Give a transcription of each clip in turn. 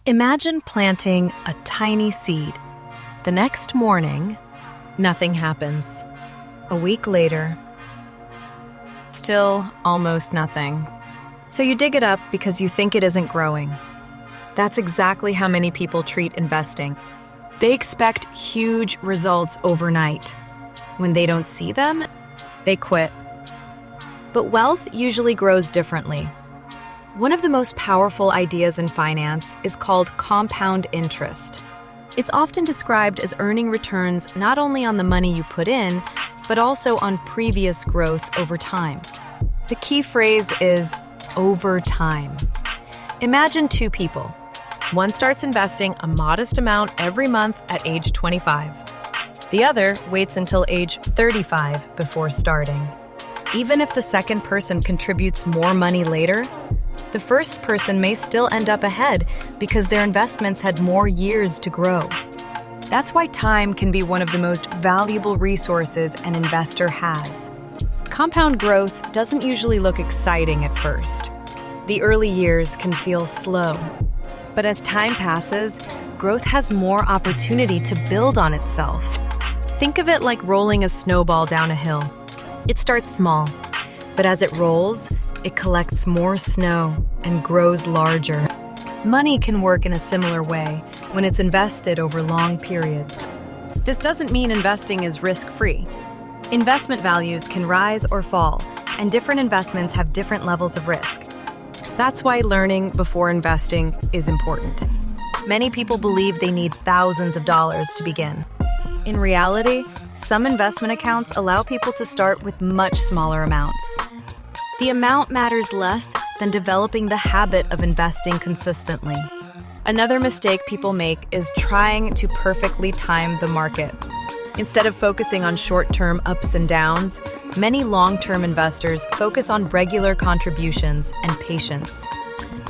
Imagine planting a tiny seed. The next morning, nothing happens. A week later, still almost nothing. So you dig it up because you think it isn't growing. That's exactly how many people treat investing. They expect huge results overnight. When they don't see them, they quit. But wealth usually grows differently. One of the most powerful ideas in finance is called compound interest. It's often described as earning returns not only on the money you put in, but also on previous growth over time. The key phrase is over time. Imagine two people. One starts investing a modest amount every month at age 25. The other waits until age 35 before starting. Even if the second person contributes more money later, the first person may still end up ahead because their investments had more years to grow. That's why time can be one of the most valuable resources an investor has. Compound growth doesn't usually look exciting at first. The early years can feel slow. But as time passes, growth has more opportunity to build on itself. Think of it like rolling a snowball down a hill. It starts small, but as it rolls, it collects more snow and grows larger. Money can work in a similar way when it's invested over long periods. This doesn't mean investing is risk-free. Investment values can rise or fall, and different investments have different levels of risk. That's why learning before investing is important. Many people believe they need thousands of dollars to begin. In reality, some investment accounts allow people to start with much smaller amounts. The amount matters less than developing the habit of investing consistently. Another mistake people make is trying to perfectly time the market. Instead of focusing on short-term ups and downs, many long-term investors focus on regular contributions and patience.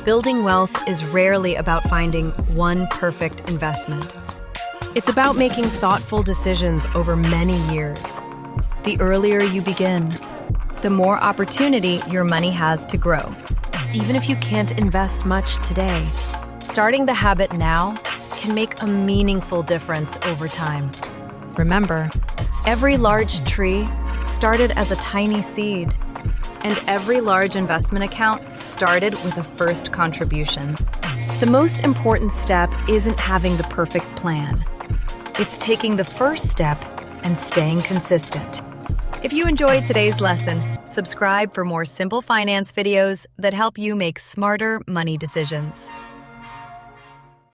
Building wealth is rarely about finding one perfect investment. It's about making thoughtful decisions over many years. The earlier you begin, the more opportunity your money has to grow. Even if you can't invest much today, starting the habit now can make a meaningful difference over time. Remember, every large tree started as a tiny seed, and every large investment account started with a first contribution. The most important step isn't having the perfect plan. It's taking the first step and staying consistent. If you enjoyed today's lesson, subscribe for more simple finance videos that help you make smarter money decisions.